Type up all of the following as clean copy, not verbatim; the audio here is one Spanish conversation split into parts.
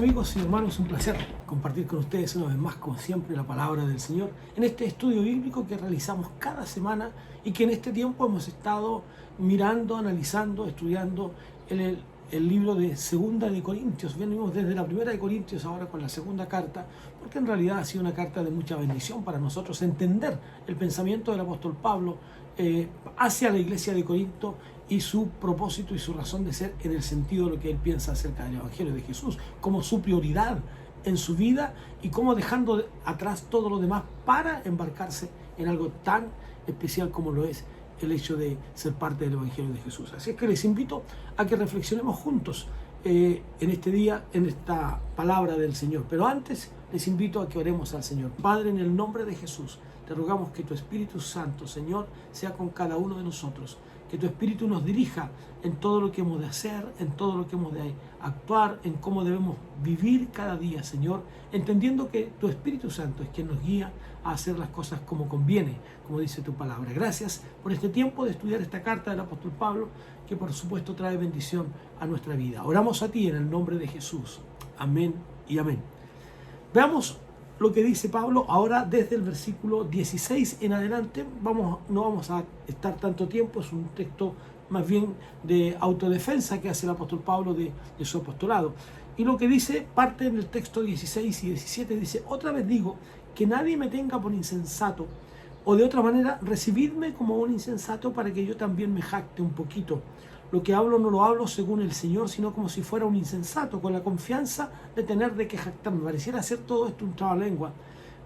amigos y hermanos, un placer compartir con ustedes una vez más, como siempre, la palabra del Señor en este estudio bíblico que realizamos cada semana y que en este tiempo hemos estado mirando, analizando, estudiando el libro de Segunda de Corintios. Venimos desde la Primera de Corintios ahora con la segunda carta, porque en realidad ha sido una carta de mucha bendición para nosotros entender el pensamiento del apóstol Pablo hacia la iglesia de Corinto y su propósito y su razón de ser en el sentido de lo que él piensa acerca del Evangelio de Jesús, como su prioridad en su vida y cómo dejando atrás todo lo demás para embarcarse en algo tan especial como lo es el hecho de ser parte del Evangelio de Jesús. Así es que les invito a que reflexionemos juntos en este día, en esta palabra del Señor. Pero antes les invito a que oremos al Señor. Padre, en el nombre de Jesús, te rogamos que tu Espíritu Santo, Señor, sea con cada uno de nosotros. Que tu Espíritu nos dirija en todo lo que hemos de hacer, en todo lo que hemos de actuar, en cómo debemos vivir cada día, Señor, entendiendo que tu Espíritu Santo es quien nos guía a hacer las cosas como conviene, como dice tu palabra. Gracias por este tiempo de estudiar esta carta del apóstol Pablo, que por supuesto trae bendición a nuestra vida. Oramos a ti en el nombre de Jesús. Amén y amén. Veamos lo que dice Pablo ahora desde el versículo 16 en adelante. No vamos a estar tanto tiempo, es un texto más bien de autodefensa que hace el apóstol Pablo de su apostolado. Y lo que dice, parte en el texto 16 y 17, dice: otra vez digo, que nadie me tenga por insensato, o de otra manera, recibidme como un insensato para que yo también me jacte un poquito. Lo que hablo no lo hablo según el Señor, sino como si fuera un insensato, con la confianza de tener de qué jactarme. Pareciera hacer todo esto un trabalengua.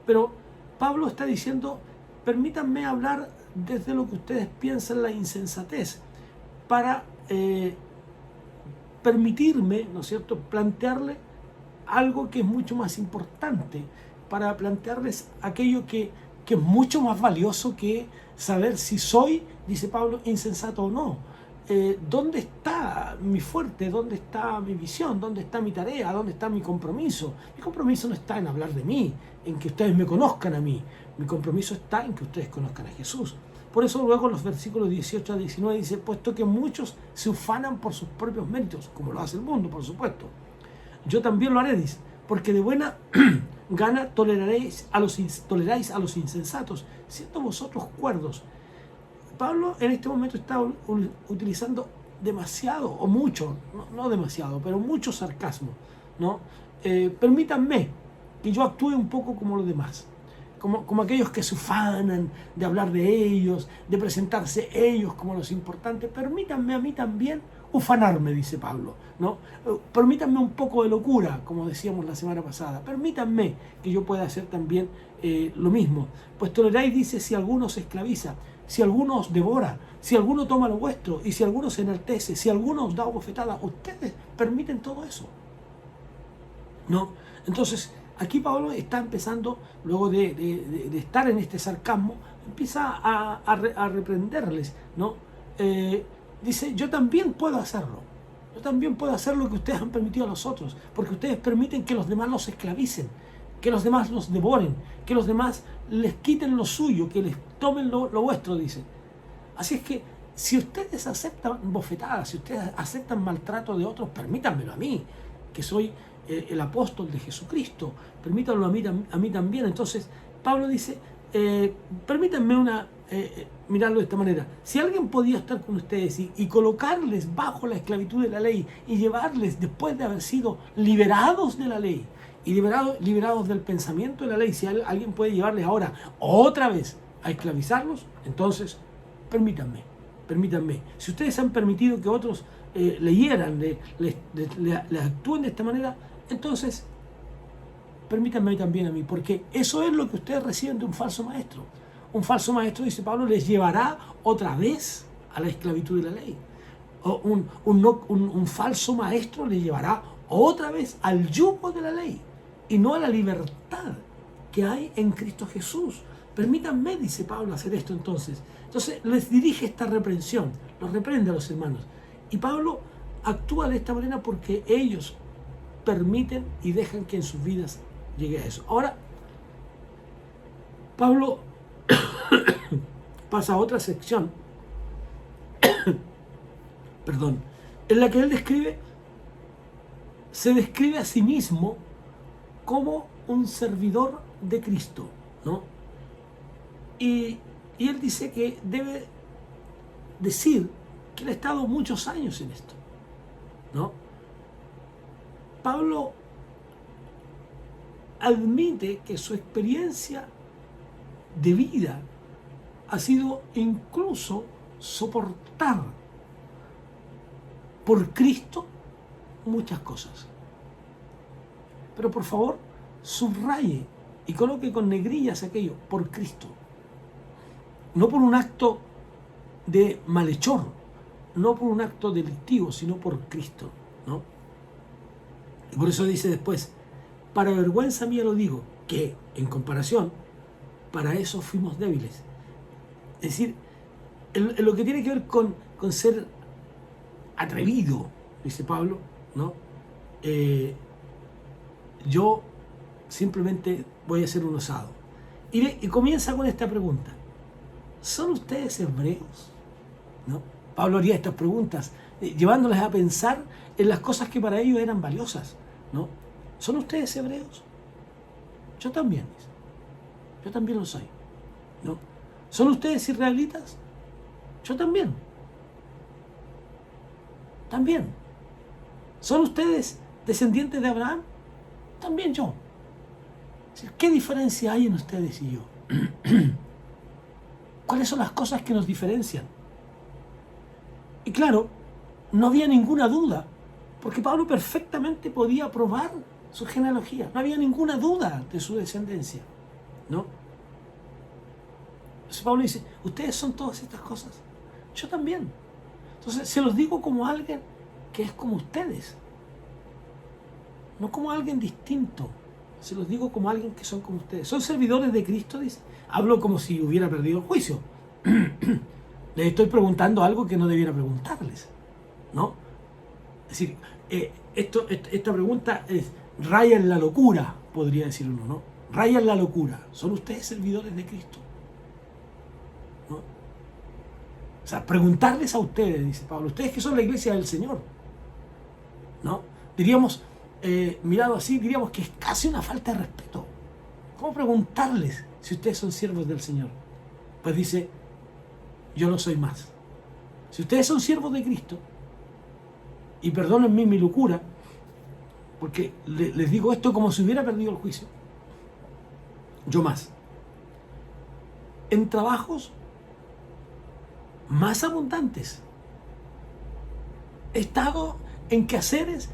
Pero Pablo está diciendo: permítanme hablar desde lo que ustedes piensan la insensatez, para permitirme, ¿no es cierto?, plantearle algo que es mucho más importante, para plantearles aquello que es mucho más valioso que saber si soy, dice Pablo, insensato o no. ¿Dónde está mi fuerte? ¿Dónde está mi visión? ¿Dónde está mi tarea? ¿Dónde está mi compromiso? Mi compromiso no está en hablar de mí, en que ustedes me conozcan a mí. Mi compromiso está en que ustedes conozcan a Jesús. Por eso luego en los versículos 18 a 19 dice: puesto que muchos se ufanan por sus propios méritos, como lo hace el mundo, por supuesto. Yo también lo haré, dice, porque de buena gana toleráis a los insensatos, siendo vosotros cuerdos. Pablo en este momento está utilizando demasiado, o mucho, no demasiado, pero mucho sarcasmo, ¿no? Permítanme que yo actúe un poco como los demás, como aquellos que se ufanan de hablar de ellos, de presentarse ellos como los importantes. Permítanme a mí también ufanarme, dice Pablo, ¿no? Permítanme un poco de locura, como decíamos la semana pasada. Permítanme que yo pueda hacer también lo mismo. Pues toleráis, dice, si alguno se esclaviza, si alguno os devora, si alguno toma lo vuestro, y si alguno se enaltece, si alguno os da bofetada, ustedes permiten todo eso, ¿no? Entonces, aquí Pablo está empezando, luego de estar en este sarcasmo, empieza a reprenderles, ¿no? Dice: yo también puedo hacerlo. Yo también puedo hacer lo que ustedes han permitido a los otros, porque ustedes permiten que los demás los esclavicen, que los demás los devoren, que los demás les quiten lo suyo, que les tomen lo vuestro, dice. Así es que si ustedes aceptan bofetadas, si ustedes aceptan maltrato de otros, permítanmelo a mí, que soy el apóstol de Jesucristo, permítanlo a mí también. Entonces Pablo dice: permítanme mirarlo de esta manera. Si alguien podía estar con ustedes y colocarles bajo la esclavitud de la ley y llevarles, después de haber sido liberados de la ley y liberados del pensamiento de la ley, si alguien puede llevarles ahora otra vez a esclavizarlos, entonces permítanme. Si ustedes han permitido que otros le hieran, le actúen de esta manera, entonces permítanme también a mí, porque eso es lo que ustedes reciben de un falso maestro. Un falso maestro, dice Pablo, les llevará otra vez a la esclavitud de la ley. O un falso maestro les llevará otra vez al yugo de la ley y no a la libertad que hay en Cristo Jesús. Permítanme, dice Pablo, hacer esto entonces. Entonces les dirige esta reprensión, los reprende a los hermanos. Y Pablo actúa de esta manera porque ellos permiten y dejan que en sus vidas llegue a eso. Ahora, Pablo pasa a otra sección, en la que él describe se describe a sí mismo como un servidor de Cristo, ¿no? Y él dice que debe decir que él ha estado muchos años en esto, ¿no? Pablo admite que su experiencia de vida ha sido incluso soportar por Cristo muchas cosas. Pero por favor, subraye y coloque con negrillas aquello, por Cristo. No por un acto de malhechor, no por un acto delictivo, sino por Cristo, ¿no? Y por eso dice después, para vergüenza mía lo digo, que en comparación, para eso fuimos débiles. Es decir, en lo que tiene que ver con ser atrevido, dice Pablo, ¿no? Yo simplemente voy a ser un osado. Y comienza con esta pregunta. ¿Son ustedes hebreos? ¿No? Pablo haría estas preguntas, llevándoles a pensar en las cosas que para ellos eran valiosas, ¿no? ¿Son ustedes hebreos? Yo también. Yo también lo soy, ¿no? ¿Son ustedes israelitas? Yo también. También. ¿Son ustedes descendientes de Abraham? También yo. ¿Qué diferencia hay en ustedes y yo? ¿Cuáles son las cosas que nos diferencian? Y claro, no había ninguna duda, porque Pablo perfectamente podía probar su genealogía. No había ninguna duda de su descendencia, ¿no? Entonces Pablo dice, ustedes son todas estas cosas. Yo también. Entonces se los digo como alguien que es como ustedes. No como alguien distinto. Se los digo como alguien que son como ustedes. ¿Son servidores de Cristo? Dice. Hablo como si hubiera perdido el juicio. Les estoy preguntando algo que no debiera preguntarles, ¿no? Es decir, esta pregunta es raya en la locura, podría decir uno, ¿no? Raya en la locura. ¿Son ustedes servidores de Cristo? ¿No? O sea, preguntarles a ustedes, dice Pablo, ustedes que son la iglesia del Señor, ¿no? Diríamos, mirado así, diríamos que es casi una falta de respeto. ¿Cómo preguntarles si ustedes son siervos del Señor? Pues dice, yo no soy más. Si ustedes son siervos de Cristo, y perdónenme mi locura, porque les digo esto como si hubiera perdido el juicio, yo más. En trabajos más abundantes. He estado en quehaceres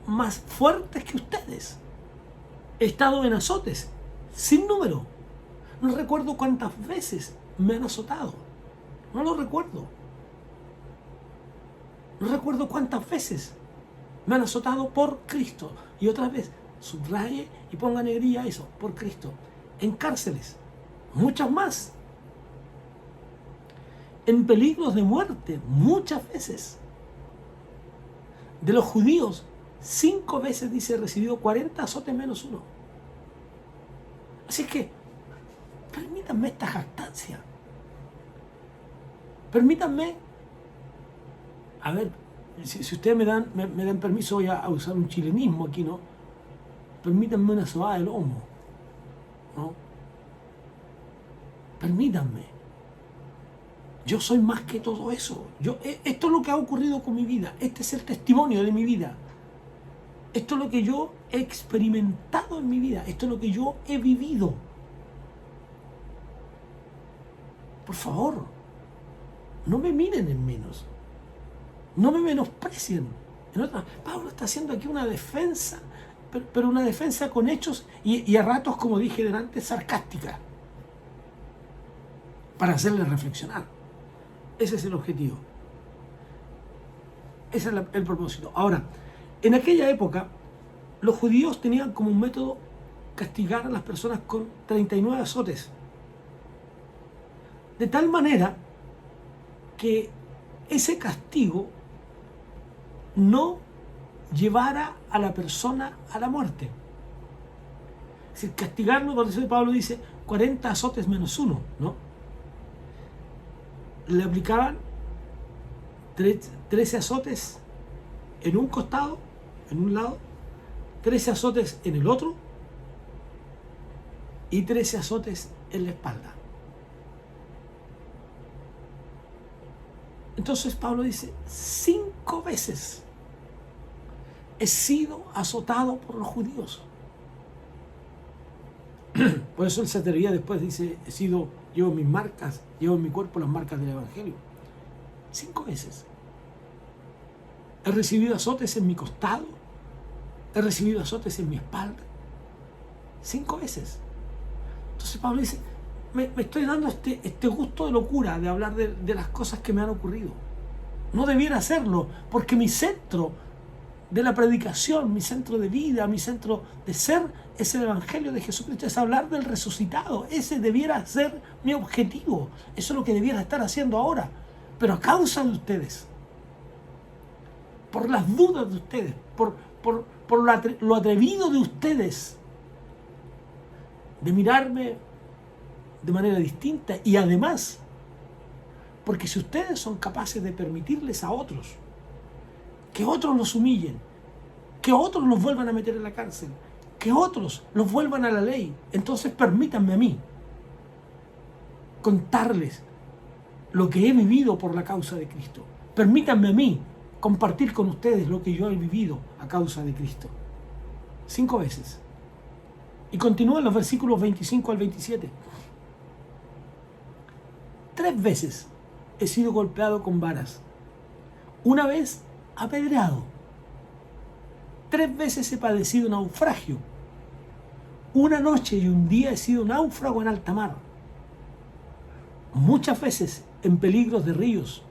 más fuertes que ustedes. He estado en azotes sin número. No recuerdo cuántas veces me han azotado. No lo recuerdo. No recuerdo cuántas veces me han azotado por Cristo. Y otra vez, subraye y ponga negrilla eso, por Cristo. En cárceles, muchas más. En peligros de muerte, muchas veces. De los judíos, 5 veces, dice, he recibido 40 azotes menos uno. Así que, permítanme esta jactancia. Permítanme, a ver, si ustedes me dan permiso, voy a usar un chilenismo aquí, ¿no? Permítanme una sobada de lomo, ¿no? Permítanme. Yo soy más que todo eso. Esto es lo que ha ocurrido con mi vida. Este es el testimonio de mi vida. Esto es lo que yo he experimentado en mi vida. Esto es lo que yo he vivido. Por favor, no me miren en menos. No me menosprecien. Pablo está haciendo aquí una defensa, pero una defensa con hechos y a ratos, como dije delante, sarcástica. Para hacerles reflexionar. Ese es el objetivo. Ese es el propósito. Ahora, en aquella época, los judíos tenían como un método castigar a las personas con 39 azotes. De tal manera que ese castigo no llevara a la persona a la muerte. Es decir, castigarlo, por eso Pablo dice 40 azotes menos uno, ¿no? Le aplicaban 13 azotes en un costado en un lado, 13 azotes en el otro y 13 azotes en la espalda. Entonces Pablo dice, 5 veces he sido azotado por los judíos. Por eso él se atrevía después, dice, llevo mis marcas, llevo en mi cuerpo las marcas del Evangelio. 5 veces. He recibido azotes en mi costado, he recibido azotes en mi espalda. 5 veces. Entonces Pablo dice, me estoy dando este gusto de locura de hablar de las cosas que me han ocurrido. No debiera hacerlo, porque mi centro de la predicación, mi centro de vida, mi centro de ser es el Evangelio de Jesucristo, es hablar del resucitado. Ese debiera ser mi objetivo. Eso es lo que debiera estar haciendo ahora. Pero a causa de ustedes, por las dudas de ustedes, por lo atrevido de ustedes de mirarme de manera distinta, y además, porque si ustedes son capaces de permitirles a otros que otros los humillen, que otros los vuelvan a meter en la cárcel, que otros los vuelvan a la ley, entonces permítanme a mí contarles lo que he vivido por la causa de Cristo. Permítanme a mí compartir con ustedes lo que yo he vivido a causa de Cristo. 5 veces. Y continúa en los versículos 25 al 27. 3 veces he sido golpeado con varas. Una vez apedreado. 3 veces he padecido naufragio. Una noche y un día he sido náufrago en alta mar. Muchas veces en peligros de ríos,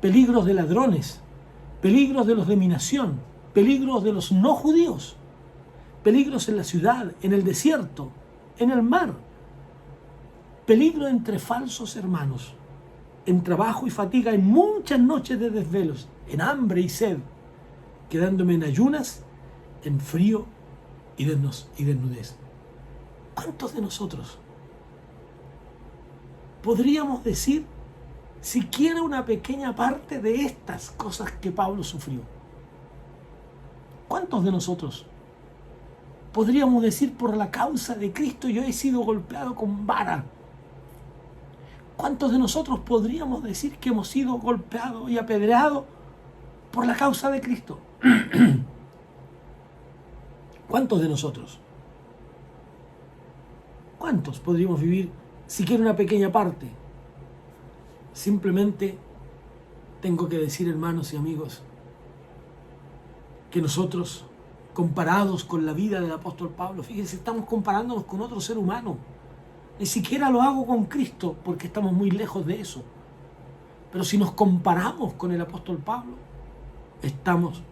peligros de ladrones, peligros de los de mi nación, peligros de los no judíos, peligros en la ciudad, en el desierto, en el mar, peligro entre falsos hermanos, en trabajo y fatiga, en muchas noches de desvelos, en hambre y sed, quedándome en ayunas, en frío y desnudez. ¿Cuántos de nosotros podríamos decir siquiera una pequeña parte de estas cosas que Pablo sufrió? ¿Cuántos de nosotros podríamos decir, por la causa de Cristo yo he sido golpeado con vara? ¿Cuántos de nosotros podríamos decir que hemos sido golpeados y apedreados por la causa de Cristo? ¿Cuántos de nosotros? ¿Cuántos podríamos vivir siquiera una pequeña parte? Simplemente tengo que decir, hermanos y amigos, que nosotros, comparados con la vida del apóstol Pablo, fíjense, estamos comparándonos con otro ser humano. Ni siquiera lo hago con Cristo, porque estamos muy lejos de eso. Pero si nos comparamos con el apóstol Pablo, estamos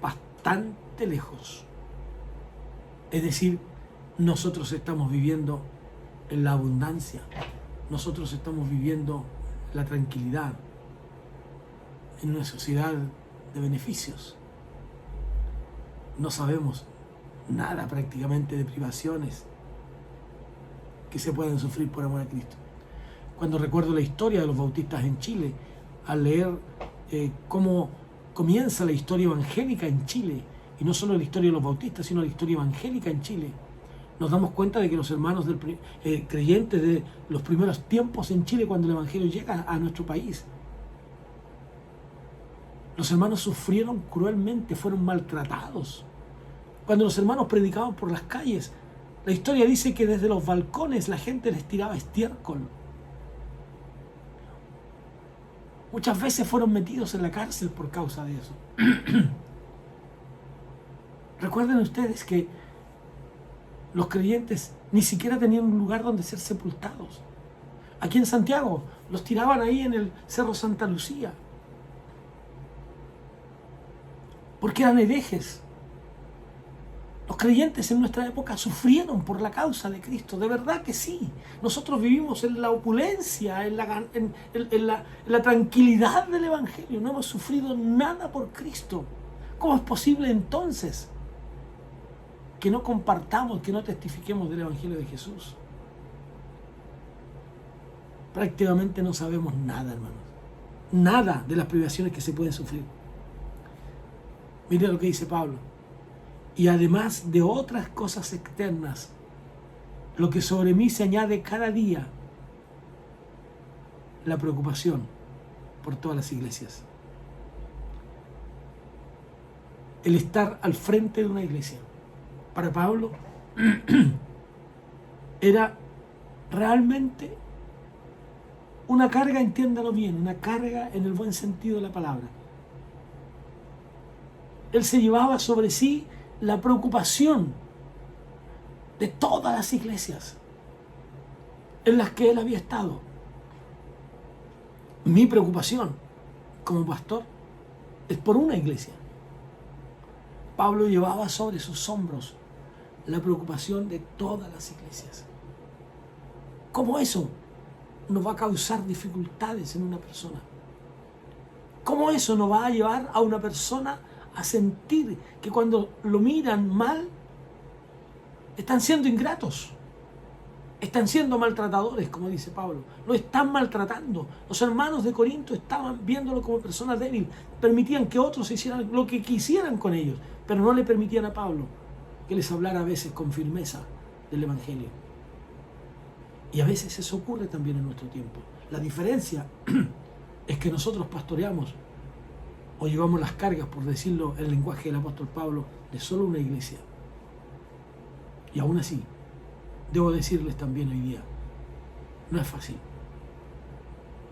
bastante lejos. Es decir, nosotros estamos viviendo en la abundancia, nosotros estamos viviendo la tranquilidad, en una sociedad de beneficios. No sabemos nada prácticamente de privaciones que se pueden sufrir por amor a Cristo. Cuando recuerdo la historia de los bautistas en Chile, al leer cómo comienza la historia evangélica en Chile, y no solo la historia de los bautistas, sino la historia evangélica en Chile, nos damos cuenta de que los hermanos creyentes de los primeros tiempos en Chile, cuando el evangelio llega a nuestro país, los hermanos sufrieron cruelmente, fueron maltratados. Cuando los hermanos predicaban por las calles, la historia dice que desde los balcones la gente les tiraba estiércol. Muchas veces fueron metidos en la cárcel por causa de eso. Recuerden ustedes que los creyentes ni siquiera tenían un lugar donde ser sepultados. Aquí en Santiago los tiraban ahí en el Cerro Santa Lucía, porque eran herejes. Los creyentes en nuestra época sufrieron por la causa de Cristo, de verdad que sí. Nosotros vivimos en la opulencia, en la tranquilidad del Evangelio. No hemos sufrido nada por Cristo. ¿Cómo es posible entonces que no compartamos, que no testifiquemos del Evangelio de Jesús? Prácticamente no sabemos nada, hermanos. Nada de las privaciones que se pueden sufrir. Mire lo que dice Pablo. Y además de otras cosas externas, lo que sobre mí se añade cada día, la preocupación por todas las iglesias. El estar al frente de una iglesia, para Pablo, era realmente una carga, entiéndalo bien, una carga en el buen sentido de la palabra. Él se llevaba sobre sí la preocupación de todas las iglesias en las que él había estado. Mi preocupación como pastor es por una iglesia. Pablo llevaba sobre sus hombros la preocupación de todas las iglesias. ¿Cómo eso nos va a causar dificultades en una persona? ¿Cómo eso nos va a llevar a una persona a sentir que cuando lo miran mal, están siendo ingratos? Están siendo maltratadores, como dice Pablo. Lo están maltratando. Los hermanos de Corinto estaban viéndolo como persona débil. Permitían que otros hicieran lo que quisieran con ellos, pero no le permitían a Pablo que les hablara a veces con firmeza del Evangelio. Y a veces eso ocurre también en nuestro tiempo. La diferencia es que nosotros pastoreamos o llevamos las cargas, por decirlo en el lenguaje del apóstol Pablo, de solo una iglesia. Y aún así, debo decirles también hoy día, no es fácil,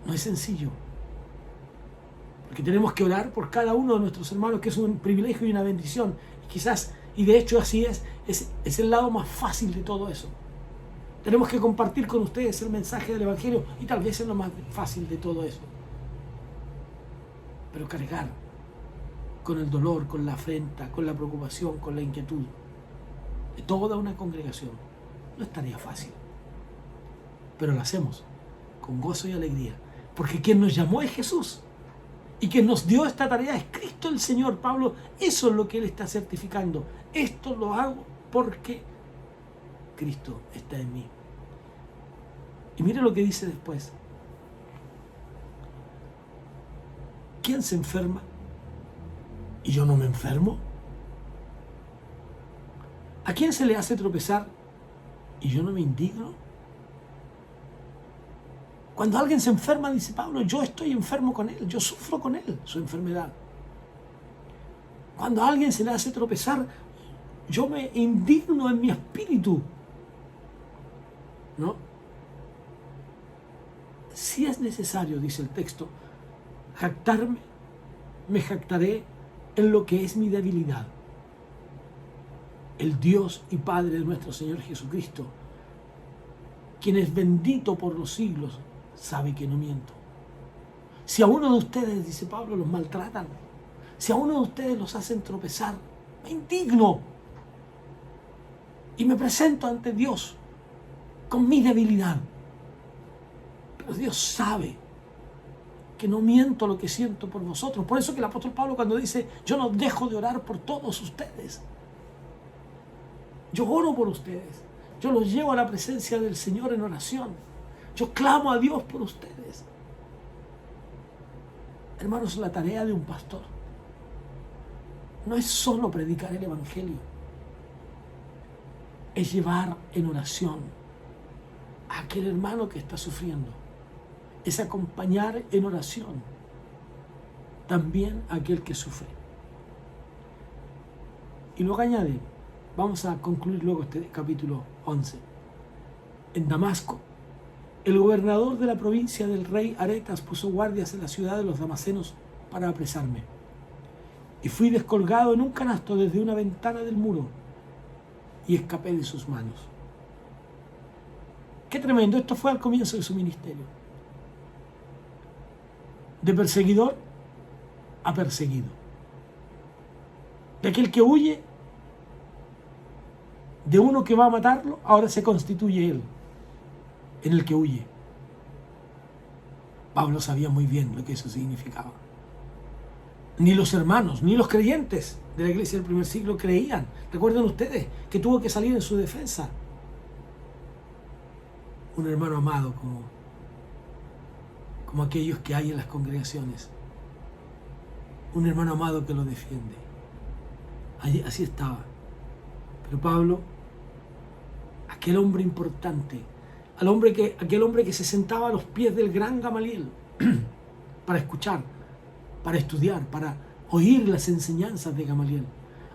no es sencillo, porque tenemos que orar por cada uno de nuestros hermanos, que es un privilegio y una bendición, y quizás, y de hecho así es el lado más fácil de todo eso. Tenemos que compartir con ustedes el mensaje del Evangelio, y tal vez es lo más fácil de todo eso. Pero cargar con el dolor, con la afrenta, con la preocupación, con la inquietud de toda una congregación, no estaría fácil, pero lo hacemos con gozo y alegría, porque quien nos llamó es Jesús, y quien nos dio esta tarea es Cristo el Señor. Pablo, eso es lo que él está certificando. Esto lo hago porque Cristo está en mí. Y mire lo que dice después. ¿Quién se enferma y yo no me enfermo? ¿A quién se le hace tropezar y yo no me indigno? Cuando alguien se enferma, dice Pablo, yo estoy enfermo con él, yo sufro con él su enfermedad. Cuando a alguien se le hace tropezar, yo me indigno en mi espíritu, ¿no? Si es necesario, dice el texto, jactarme, me jactaré en lo que es mi debilidad. El Dios y Padre de nuestro Señor Jesucristo, quien es bendito por los siglos, sabe que no miento. Si a uno de ustedes, dice Pablo, los maltratan, si a uno de ustedes los hacen tropezar, me indigno y me presento ante Dios con mi debilidad. Pero Dios sabe que no miento lo que siento por vosotros. Por eso que el apóstol Pablo, cuando dice, yo no dejo de orar por todos ustedes, yo oro por ustedes, yo los llevo a la presencia del Señor en oración, yo clamo a Dios por ustedes. Hermanos, la tarea de un pastor no es solo predicar el Evangelio, es llevar en oración a aquel hermano que está sufriendo, es acompañar en oración también a aquel que sufre. Y luego añade, vamos a concluir luego este capítulo 11. En Damasco, el gobernador de la provincia del rey Aretas puso guardias en la ciudad de los damasenos para apresarme. Y fui descolgado en un canasto desde una ventana del muro y escapé de sus manos. Qué tremendo, esto fue al comienzo de su ministerio. De perseguidor a perseguido. De aquel que huye, de uno que va a matarlo, ahora se constituye él en el que huye. Pablo sabía muy bien lo que eso significaba. Ni los hermanos, ni los creyentes de la iglesia del primer siglo creían. Recuerden ustedes que tuvo que salir en su defensa un hermano amado como aquellos que hay en las congregaciones. Un hermano amado que lo defiende. Así estaba Pero Pablo, aquel hombre importante, aquel hombre que se sentaba a los pies del gran Gamaliel para escuchar, para estudiar, para oír las enseñanzas de Gamaliel.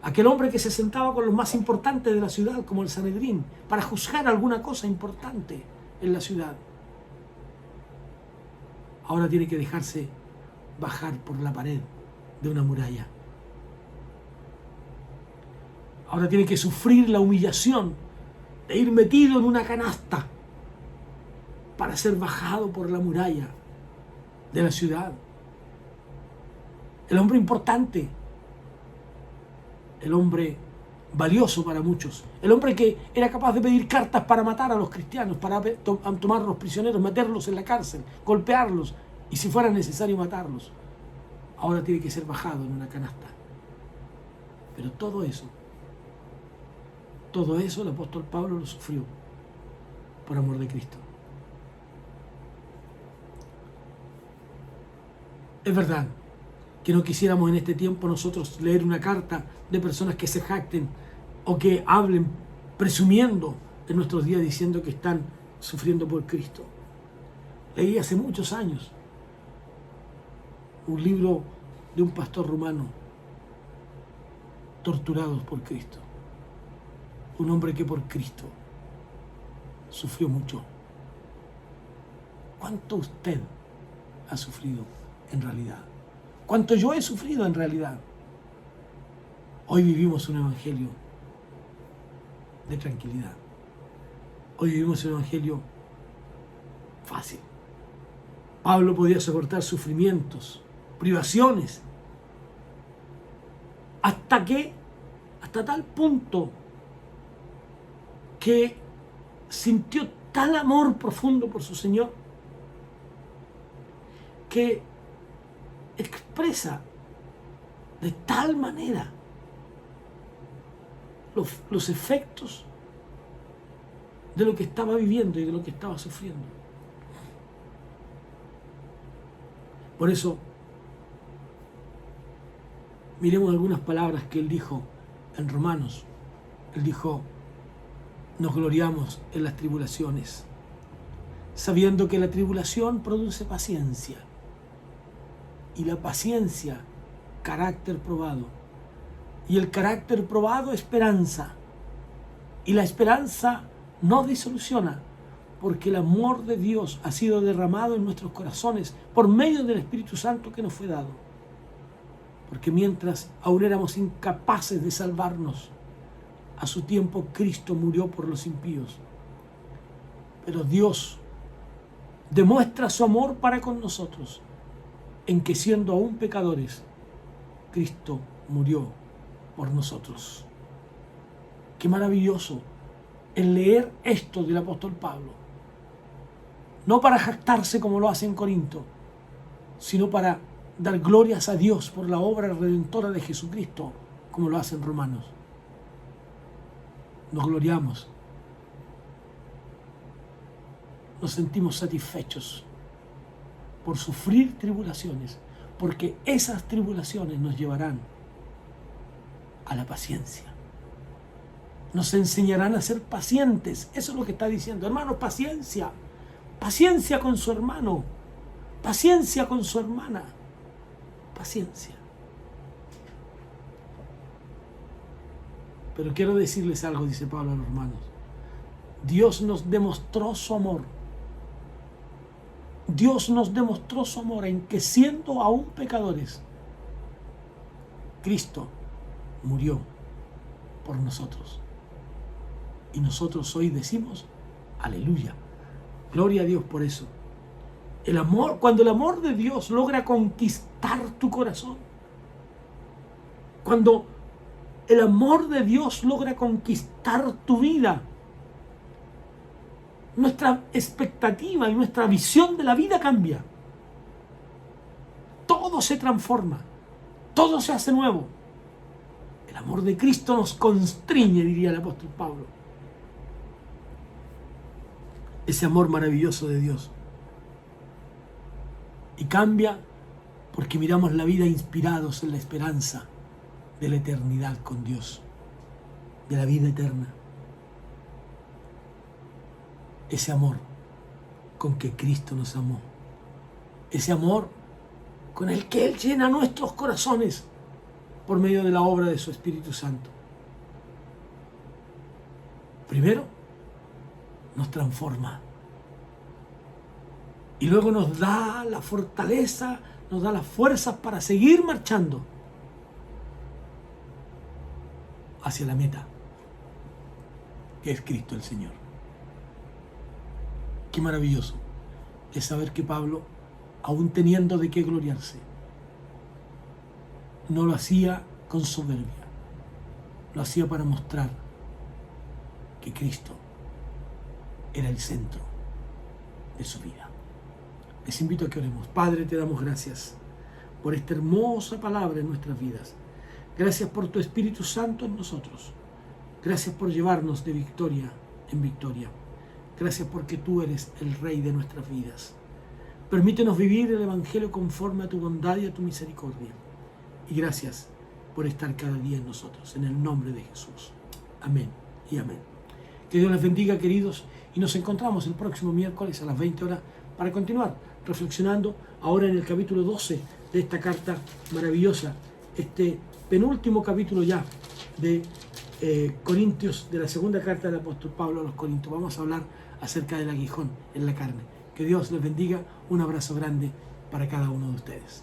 Aquel hombre que se sentaba con los más importantes de la ciudad, como el Sanedrín, para juzgar alguna cosa importante en la ciudad. Ahora tiene que dejarse bajar por la pared de una muralla. Ahora tiene que sufrir la humillación de ir metido en una canasta para ser bajado por la muralla de la ciudad. El hombre importante, el hombre valioso para muchos, el hombre que era capaz de pedir cartas para matar a los cristianos, para tomar a los prisioneros, meterlos en la cárcel, golpearlos y si fuera necesario matarlos. Ahora tiene que ser bajado en una canasta. Pero todo eso el apóstol Pablo lo sufrió por amor de Cristo. Es verdad que no quisiéramos en este tiempo nosotros leer una carta de personas que se jacten o que hablen presumiendo en nuestros días diciendo que están sufriendo por Cristo. Leí hace muchos años un libro de un pastor rumano, Torturados por Cristo. Un hombre que por Cristo sufrió mucho. ¿Cuánto usted ha sufrido en realidad? ¿Cuánto yo he sufrido en realidad? Hoy vivimos un evangelio de tranquilidad. Hoy vivimos un evangelio fácil. Pablo podía soportar sufrimientos, privaciones, hasta tal punto que sintió tal amor profundo por su Señor que expresa de tal manera los efectos de lo que estaba viviendo y de lo que estaba sufriendo. Por eso, miremos algunas palabras que él dijo en Romanos. Él dijo: nos gloriamos en las tribulaciones, sabiendo que la tribulación produce paciencia, y la paciencia, carácter probado, y el carácter probado, esperanza, y la esperanza no disoluciona, porque el amor de Dios ha sido derramado en nuestros corazones por medio del Espíritu Santo que nos fue dado. Porque mientras aún éramos incapaces de salvarnos, a su tiempo Cristo murió por los impíos. Pero Dios demuestra su amor para con nosotros, en que siendo aún pecadores, Cristo murió por nosotros. Qué maravilloso el leer esto del apóstol Pablo. No para jactarse como lo hace en Corinto, sino para dar glorias a Dios por la obra redentora de Jesucristo, como lo hace en Romanos. Nos gloriamos, nos sentimos satisfechos por sufrir tribulaciones, porque esas tribulaciones nos llevarán a la paciencia. Nos enseñarán a ser pacientes. Eso es lo que está diciendo. Hermanos, paciencia. Paciencia con su hermano. Paciencia con su hermana. Paciencia. Pero quiero decirles algo, dice Pablo a los hermanos. Dios nos demostró su amor. Dios nos demostró su amor en que siendo aún pecadores, Cristo murió por nosotros. Y nosotros hoy decimos, aleluya, gloria a Dios por eso. El amor, cuando el amor de Dios logra conquistar tu corazón, cuando el amor de Dios logra conquistar tu vida, nuestra expectativa y nuestra visión de la vida cambia. Todo se transforma, todo se hace nuevo. El amor de Cristo nos constriñe, diría el apóstol Pablo. Ese amor maravilloso de Dios. Y cambia porque miramos la vida inspirados en la esperanza de la eternidad con Dios. de la vida eterna. Ese amor con que Cristo nos amó. Ese amor con el que Él llena nuestros corazones por medio de la obra de su Espíritu Santo. Primero, nos transforma. Y luego nos da la fortaleza, nos da las fuerzas para seguir marchando hacia la meta, que es Cristo el Señor. Qué maravilloso es saber que Pablo, aún teniendo de qué gloriarse, no lo hacía con soberbia, lo hacía para mostrar que Cristo era el centro de su vida. Les invito a que oremos. Padre, te damos gracias por esta hermosa palabra en nuestras vidas. Gracias por tu Espíritu Santo en nosotros. Gracias por llevarnos de victoria en victoria. Gracias porque tú eres el Rey de nuestras vidas. Permítenos vivir el Evangelio conforme a tu bondad y a tu misericordia. Y gracias por estar cada día en nosotros. En el nombre de Jesús. Amén y amén. Que Dios les bendiga, queridos, y nos encontramos el próximo miércoles a las 20 horas para continuar reflexionando ahora en el capítulo 12 de esta carta maravillosa, este penúltimo capítulo ya de Corintios, de la segunda carta del apóstol Pablo a los Corintios. Vamos a hablar acerca del aguijón en la carne. Que Dios les bendiga. Un abrazo grande para cada uno de ustedes.